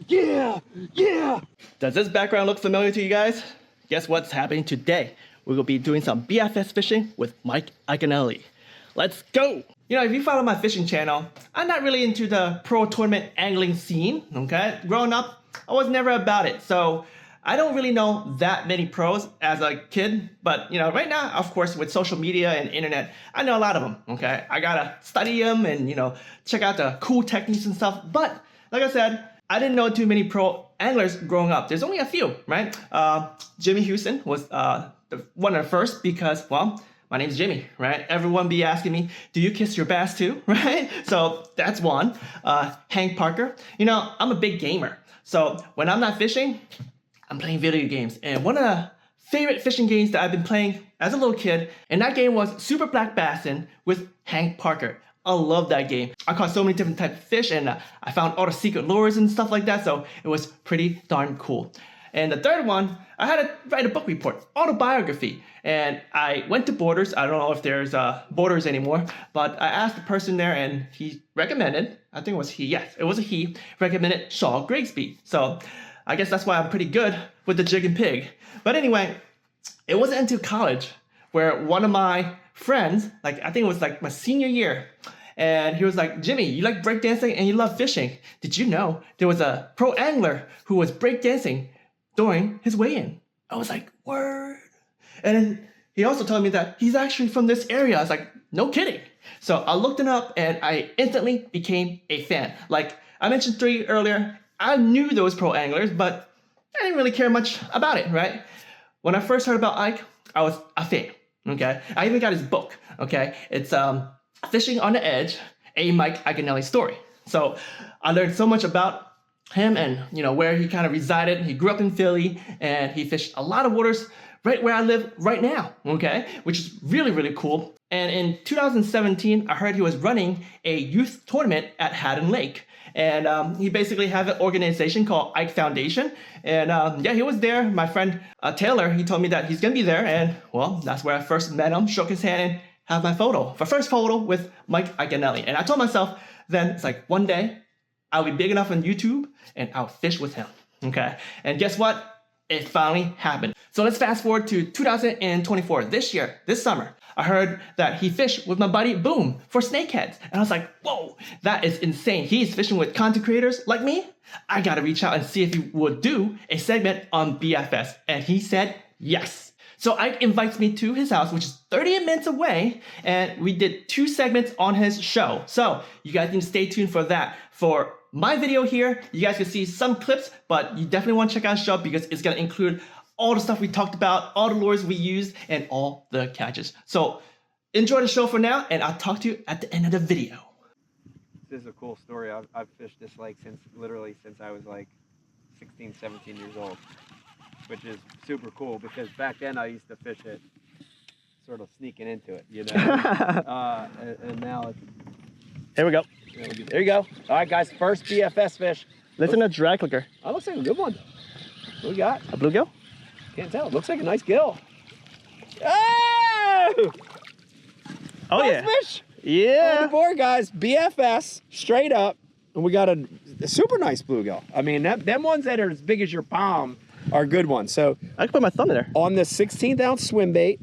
Yeah! Yeah! Does this background look familiar to you guys? Guess what's happening today? We're gonna be doing some BFS fishing with Mike Iaconelli. Let's go! You know, if you follow my fishing channel, I'm not really into the pro tournament angling scene, okay? Growing up, I was never about it, so I don't really know that many pros as a kid, but you know, right now, of course, with social media and internet, I know a lot of them, okay? I gotta study them and, you know, check out the cool techniques and stuff, but like I said, I didn't know too many pro anglers growing up. There's only a few, right? Jimmy Houston was one of the first because, well, my name's Jimmy, right? Everyone be asking me, do you kiss your bass too, right? So that's one. Hank Parker. You know, I'm a big gamer. So when I'm not fishing, I'm playing video games. And one of the favorite fishing games that I've been playing as a little kid, and that game was Super Black Bassin with Hank Parker. I love that game. I caught so many different types of fish, and I found all the secret lures and stuff like that, so it was pretty darn cool. And the third one, I had to write a book report, autobiography, and I went to Borders. I don't know if there's Borders anymore, but I asked the person there, and he recommended, I think it was he, yes, it was a he, recommended Shaw Grigsby. So I guess that's why I'm pretty good with the jig and pig. But anyway, it wasn't until college where one of my friends, like I think it was like my senior year, and he was like, Jimmy, you like breakdancing and you love fishing. Did you know there was a pro angler who was breakdancing during his weigh-in? I was like, word. And then he also told me that he's actually from this area. I was like, no kidding. So I looked him up and I instantly became a fan. Like I mentioned 3 earlier, I knew those pro anglers, but I didn't really care much about it, right? When I first heard about Ike, I was a fan, okay? I even got his book, okay? It's Fishing on the Edge, a Mike Iaconelli story. So I learned so much about him and, you know, where he kind of resided. He grew up in Philly and he fished a lot of waters right where I live right now, okay? Which is really, really cool. And in 2017, I heard he was running a youth tournament at Haddon Lake. And he basically had an organization called Ike Foundation. And yeah, he was there. My friend Taylor, he told me that he's gonna be there. And well, that's where I first met him, shook his hand, and have my photo, my first photo with Mike Iaconelli. And I told myself then, it's like one day I'll be big enough on YouTube and I'll fish with him, okay? And guess what? It finally happened. So let's fast forward to 2024, this year, this summer. I heard that he fished with my buddy Boom for snakeheads. And I was like, whoa, that is insane. He's fishing with content creators like me. I gotta reach out and see if he would do a segment on BFS. And he said yes. So Ike invites me to his house, which is 30 minutes away, and we did 2 segments on his show. So you guys need to stay tuned for that. For my video here, you guys can see some clips, but you definitely want to check out his show because it's going to include all the stuff we talked about, all the lures we used, and all the catches. So enjoy the show for now, and I'll talk to you at the end of the video. This is a cool story. I've fished this lake literally since I was like 16, 17 years old. Which is super cool because back then I used to fish it sort of sneaking into it, you know. And now it's... Here we go. There you go. All right, guys, first BFS fish. Listen to drag clicker. Oh, looks like a good one. What we got? A bluegill? Can't tell. It looks like a nice gill. Oh! Oh, nice yeah. Fish. Yeah. On the board, guys. BFS, straight up. And we got a super nice bluegill. I mean, them ones that are as big as your palm are good ones. So I can put my thumb in there. On the 16th ounce swim bait,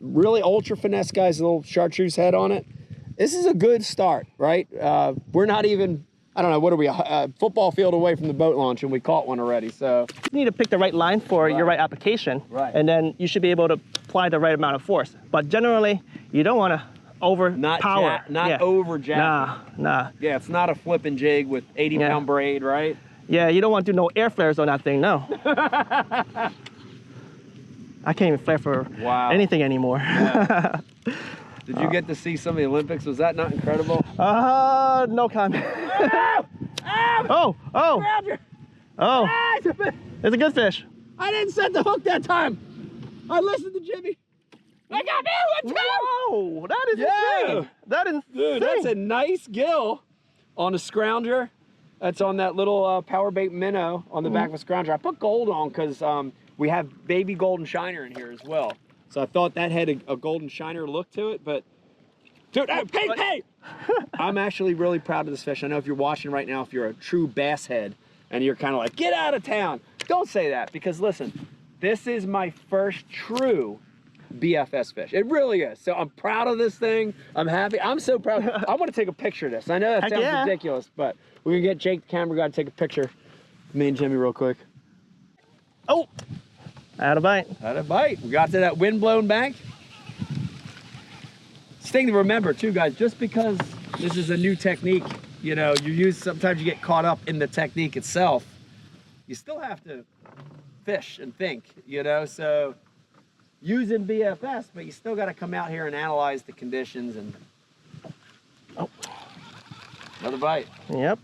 really ultra finesse, guys, a little chartreuse head on it. This is a good start, right? We're not even, I don't know, what are we, a football field away from the boat launch, and we caught one already, so. You need to pick the right line for your right application, and then you should be able to apply the right amount of force. But generally, you don't want to overpower. Not over jab. Nah. Yeah, it's not a flipping jig with 80-pound braid, right? Yeah, you don't want to do no air flares on that thing, no. I can't even flare for anything anymore. Yeah. Did you get to see some of the Olympics? Was that not incredible? No comment. Oh! It's a good fish. I didn't set the hook that time. I listened to Jimmy. I got me one too! Whoa, that is insane. That is Dude, that's a nice gill on a scrounger. That's on that little power bait minnow on the back of a scrounger. I put gold on because we have baby golden shiner in here as well. So I thought that had a golden shiner look to it, but dude, hey! I'm actually really proud of this fish. I know if you're watching right now, if you're a true bass head, and you're kind of like, get out of town. Don't say that, because listen, this is my first true BFS fish. It really is. So I'm proud of this thing. I'm happy. I'm so proud. I want to take a picture of this. I know that sounds ridiculous, but we're gonna get Jake the camera guy to take a picture. Me and Jimmy real quick. Oh, I had a bite. Had a bite. We got to that wind-blown bank. It's a thing to remember too, guys, just because this is a new technique, you know, sometimes you get caught up in the technique itself. You still have to fish and think, you know, so using BFS, but you still got to come out here and analyze the conditions. And oh, another bite. Yep.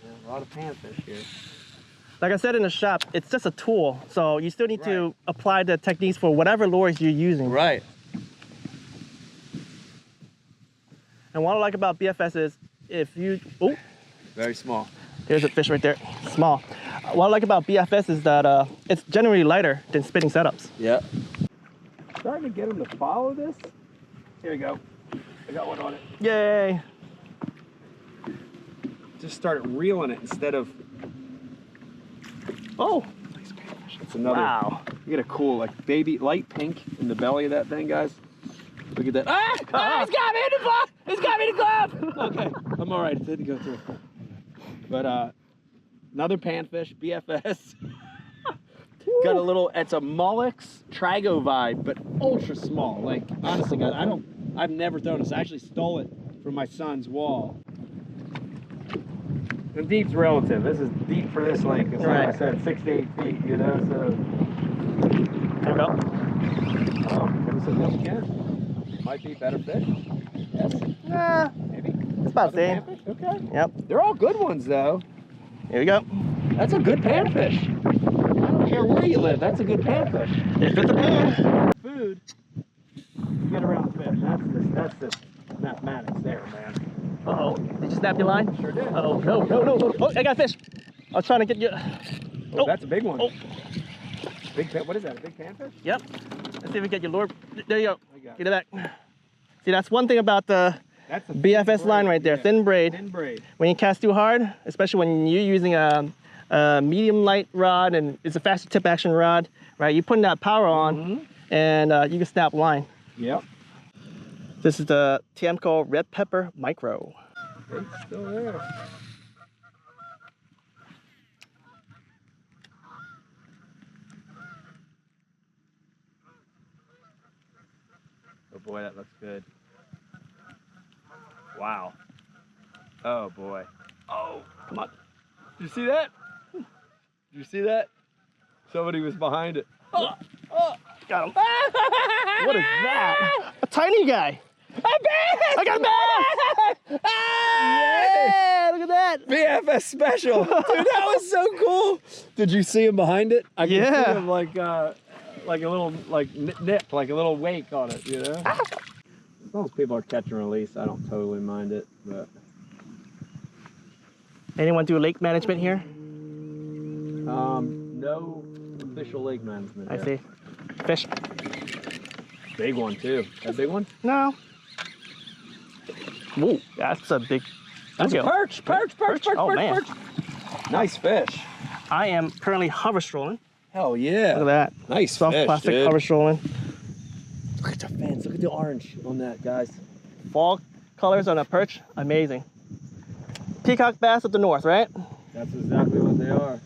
Yeah, a lot of panfish here. Like I said in the shop, it's just a tool, so you still need to apply the techniques for whatever lures you're using. Right. And what I like about BFS is if you, oh, very small. There's a fish right there, small. What I like about BFS is that it's generally lighter than spinning setups. Yeah. Starting to get them to follow this. Here we go. I got one on it. Yay. Just started reeling it instead of. Oh. It's another. Wow. You get a cool, like, baby, light pink in the belly of that thing, guys. Look at that. Ah! Ah! It's got me in the glove! It's got me in the glove! Okay, I'm all right. It didn't go through. But another panfish, BFS. Got a little, it's a Mullix Trago vibe, but ultra small. Like, honestly, guys, I've never thrown this. I actually stole it from my son's wall. The deep's relative. This is deep for this lake. It's like I said, 6 to 8 feet, you know, so. There we go. Oh, give us a look again. Might be better fish. Yes. Nah. Maybe. It's about the same. Panfish? Okay. Yep. They're all good ones, though. Here we go. That's a good panfish. I don't care where you live. That's a good panfish. If it's a pan. Food. You get around the fish. That's the mathematics there, man. Uh-oh. Did you snap your line? Sure did. Uh-oh. No, no, no, no. Oh, I got a fish. I was trying to get you. Oh, that's a big one. Oh. Big pan. What is that? A big panfish? Yep. Let's see if we get your lure. There you go. Got Get it back. See, that's one thing about the that's a BFS line right there. Yeah. Thin braid. Thin braid. When you cast too hard, especially when you're using a medium light rod and it's a faster tip action rod, right? You're putting that power on and you can snap line. Yep. This is the Tiemco Red Pepper Micro. It's still there. Oh boy, that looks good. Wow. Oh boy. Oh, come on. Did you see that? Did you see that? Somebody was behind it. Oh, Got him. What is that? A tiny guy. A bass! I got a bass! Yeah, look at that. BFS special. Dude, that was so cool. Did you see him behind it? I can see him like a little nip, like a little wake on it, you know? As long as people are catch and release, I don't totally mind it, but. Anyone do lake management here? No official lake management. I see. Fish. Big one too. That big one? No. Whoa, that's a big. That's a perch. Oh, man. Nice fish. I am currently hover strolling. Hell yeah. Look at that. Nice soft fish, plastic dude. hover strolling. Look at the fins. Look at the orange on that, guys. Fall colors on a perch, amazing. Peacock bass of the north, right? That's exactly what they are.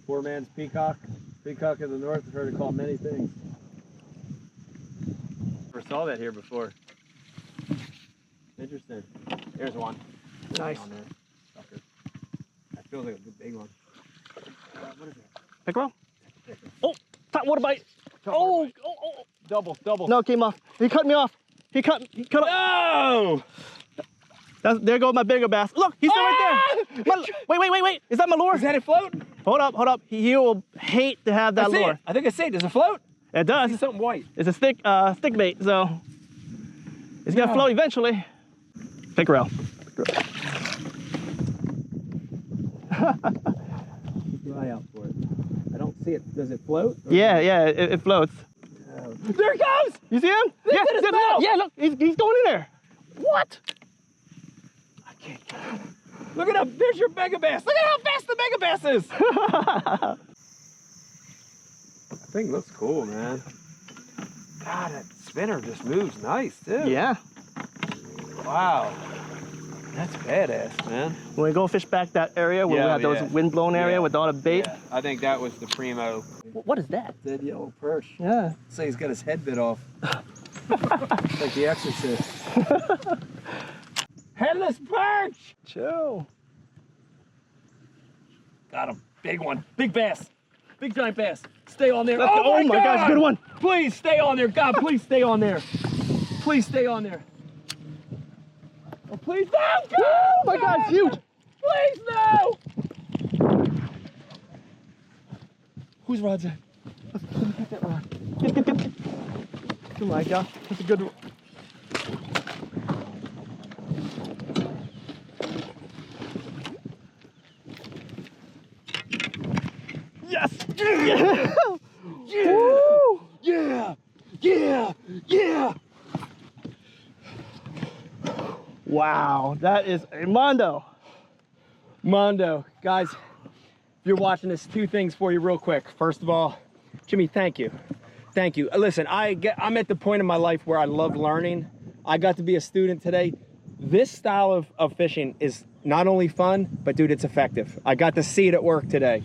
Poor man's peacock. Peacock of the north. I've heard it called many things. Never saw that here before. Interesting. There's one. Nice. On there. Sucker. That feels like a good big one. What is that? Pickerel? Oh, top water bite. Oh. Double. No, it came off. He cut me off. He cut off. No! There goes my bigger bass. Look, he's still right there. Wait. Is that my lure? Is that a float? Hold up. He will hate to have that lure. I think I see it. Does it float? It does. I see something white. It's a stick bait, so it's gonna float eventually. Pickerel. Keep your eye out for it. I don't see it. Does it float? Yeah, it floats. Oh. There it goes! You see him? Yeah, look, he's going in there. What? I can't get him. Look at him. There's your mega bass. Look at how fast Yes, the mega basses! That thing looks cool, man. God, that spinner just moves nice, too. Yeah. Wow. That's badass, man. When we go fish back that area where we had those wind-blown area with all the bait. Yeah. I think that was the primo. What is that? Dead yellow perch. Yeah. Say he's got his head bit off. Like the Exorcist. Headless perch! Chill. Got him. Big one. Big bass. Big giant bass. Stay on there. Oh my gosh, good one. Please stay on there. God, please stay on there. Please stay on there. Oh, please no! God, Oh my God, it's huge. Please no! Whose rod's that? Get that rod. Get. Oh my God, that's a good one. Yes! Yeah! Yeah! Woo! Yeah! Yeah! Yeah! Wow, that is a mondo. Mondo, guys, if you're watching this, two things for you real quick. First of all, Jimmy, thank you. Thank you. Listen, I'm at the point in my life where I love learning. I got to be a student today. This style of fishing is not only fun, but dude, it's effective. I got to see it at work today.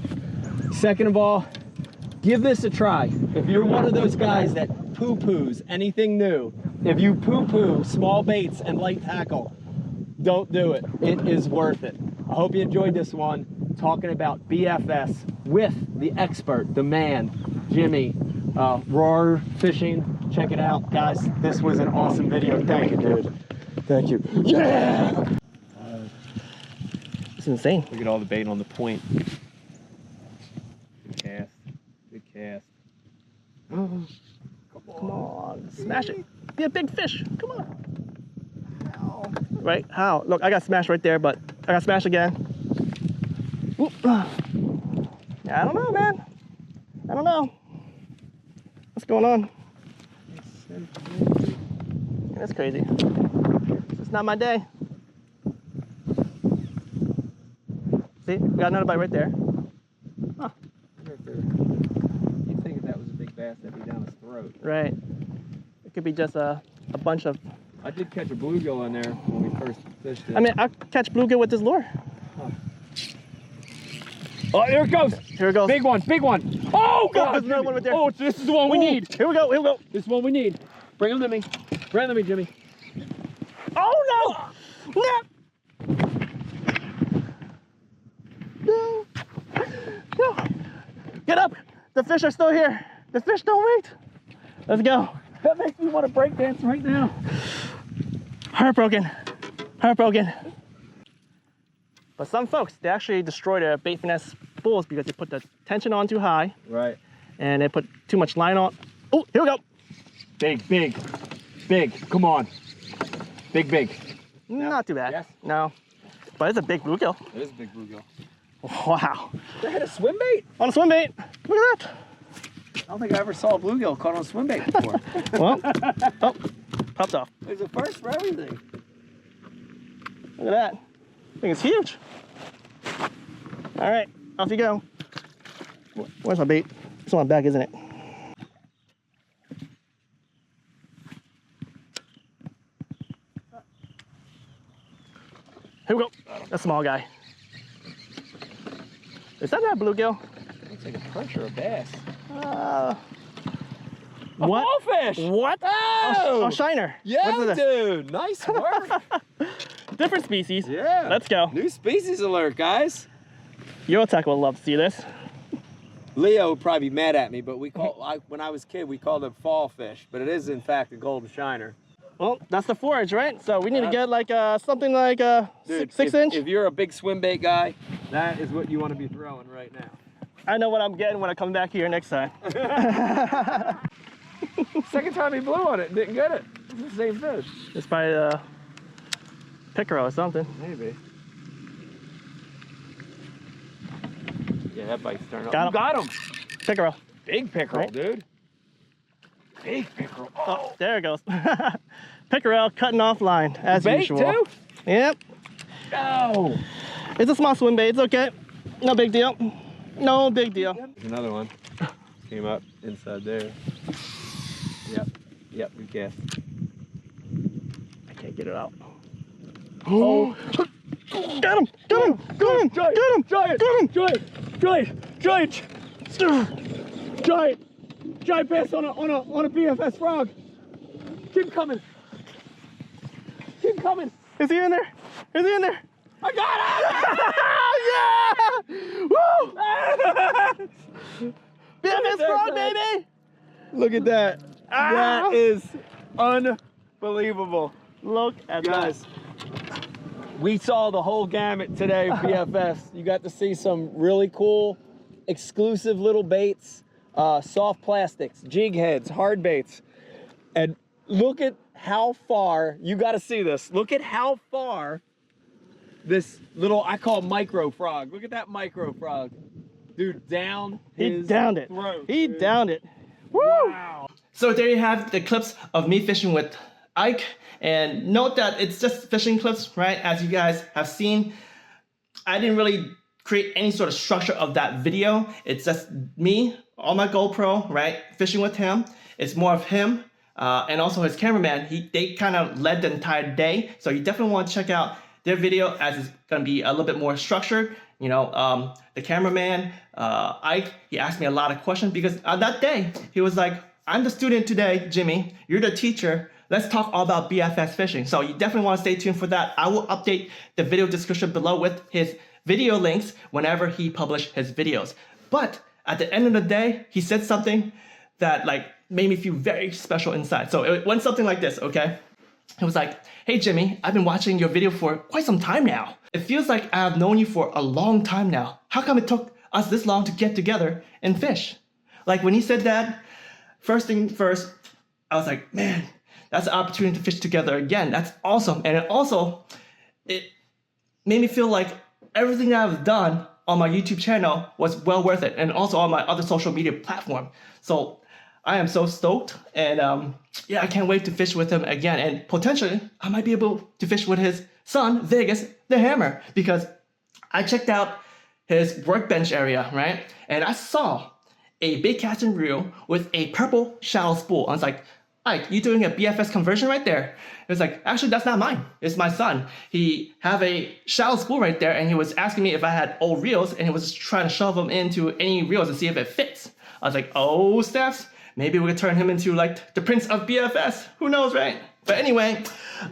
Second of all, give this a try. If you're one of those guys that poo-poos anything new, if you poo-poo small baits and light tackle, don't do it. It is worth it. I hope you enjoyed this one, talking about BFS with the expert, the man, Jimmy, raWr fishing. Check it out, guys. This was an awesome video. Thank you, dude. Thank you. Yeah! It's insane. Look at all the bait on the point. Good cast. Good cast. Come on, smash it. Be a big fish. Come on. Right? How? Look, I got smashed right there, but I got smashed again. Oop. Yeah, I don't know, man. I don't know. What's going on? Yeah, that's crazy. It's not my day. See, we got another bite right there. Huh. You'd think if that was a big bass, that'd be down his throat. Right. It could be just a bunch of... I did catch a bluegill in there when we first fished it. I mean, I catch bluegill with this lure. Huh. Oh, here it goes. Here it goes. Big one, big one. Oh, God. There's another one right there. Oh, this is the one we need. Here we go, here we go. This is what we need. Bring him to me. Bring him to me, Jimmy. Oh, no. No. No. No. Get up. The fish are still here. The fish don't wait. Let's go. That makes me want to break dance right now. Heartbroken. Heartbroken. But some folks, they actually destroy their bait finesse bulls because they put the tension on too high. Right. And they put too much line on. Oh, here we go. Big, big, big. Come on. Big, big. Not too bad. Yes? No. But it's a big bluegill. It is a big bluegill. Wow. They had a swim bait? On a swim bait. Look at that. I don't think I ever saw a bluegill caught on a swim bait before. Well, oh, popped off. There's a first for everything. Look at that. I think it's huge. All right, off you go. Where's my bait? It's on my back, isn't it? Here we go. That's a small guy. Is that bluegill? Looks like a perch or a bass. What? A fish! What? Oh! A shiner. Yeah, What is this? dude. Nice work. Different species. Yeah. Let's go. New species alert, guys. Yotek will love to see this. Leo would probably be mad at me, but when I was a kid, we called them fall fish, but it is in fact a golden shiner. Well, that's the forage, right? So we need to get like something like Dude, 6 inch. If you're a big swim bait guy, that is what you want to be throwing right now. I know what I'm getting when I come back here next time. Second time he blew on it and didn't get it. It's the same fish. It's probably pickerel or something. Maybe. Yeah, that bite's turned up. Got him. Pickerel. Big pickerel, Right? dude. Big pickerel. Oh, there it goes. Pickerel cutting off line, as Bait usual. too? Yep. Oh. It's a small swim bait, it's okay. No big deal. No big deal. There's another one. Came up inside there. Yep, good guess. I can't get it out. Oh. Got him! Got him! Got him! Got him! Giant! Got him! Giant! Giant bass on a BFS frog. Keep coming. Keep coming. Is he in there? Is he in there? I got Yeah! Woo! BFS frog, baby! Look at that. That is unbelievable. Look at Guys, we saw the whole gamut today, BFS. You got to see some really cool, exclusive little baits, soft plastics, jig heads, hard baits. And look at how far, you got to see this. Look at how far this little, I call micro frog. Look at that micro frog. Dude, down his throat. He downed it. Woo! Wow. So there you have the clips of me fishing with Ike. And note that it's just fishing clips, right? As you guys have seen, I didn't really create any sort of structure of that video. It's just me on my GoPro, right? Fishing with him. It's more of him and also his cameraman. They kind of led the entire day. So you definitely want to check out their video as it's going to be a little bit more structured. You know, the cameraman, Ike, he asked me a lot of questions because that day he was like, I'm the student today, Jimmy. You're the teacher. Let's talk all about BFS fishing. So you definitely want to stay tuned for that. I will update the video description below with his video links whenever he publishes his videos. But at the end of the day, he said something that like made me feel very special inside. So it went something like this, okay? It was like, hey Jimmy, I've been watching your video for quite some time now. It feels like I have known you for a long time now. How come it took us this long to get together and fish? Like when he said that, first thing first, I was like, man, that's an opportunity to fish together again. That's awesome. And it made me feel like everything that I've done on my YouTube channel was well worth it. And also on my other social media platform. So I am so stoked. And yeah, I can't wait to fish with him again. And potentially I might be able to fish with his son, Vegas, the Hammer. Because I checked out his workbench area, right? And I saw a bait casting reel with a purple shallow spool. I was like, Ike, you doing a BFS conversion right there? It was like, actually, that's not mine. It's my son. He have a shallow spool right there, and he was asking me if I had old reels, and he was just trying to shove them into any reels and see if it fits. I was like, oh, snaps. Maybe we could turn him into like the Prince of BFS. Who knows, right? But anyway,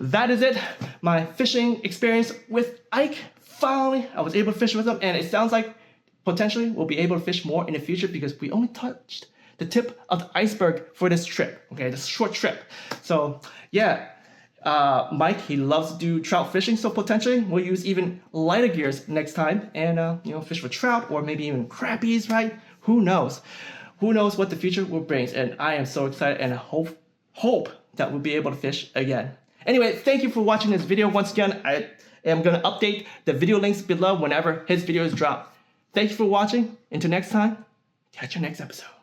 that is it. My fishing experience with Ike. Finally, I was able to fish with him, and it sounds like potentially we'll be able to fish more in the future because we only touched the tip of the iceberg for this trip, okay, this short trip. So yeah, Mike, he loves to do trout fishing, so potentially we'll use even lighter gears next time and you know, fish for trout or maybe even crappies, right? Who knows? Who knows what the future will bring? And I am so excited and I hope that we'll be able to fish again. Anyway, thank you for watching this video. Once again, I am gonna update the video links below whenever his videos drop. Thank you for watching. Until next time, catch you next episode.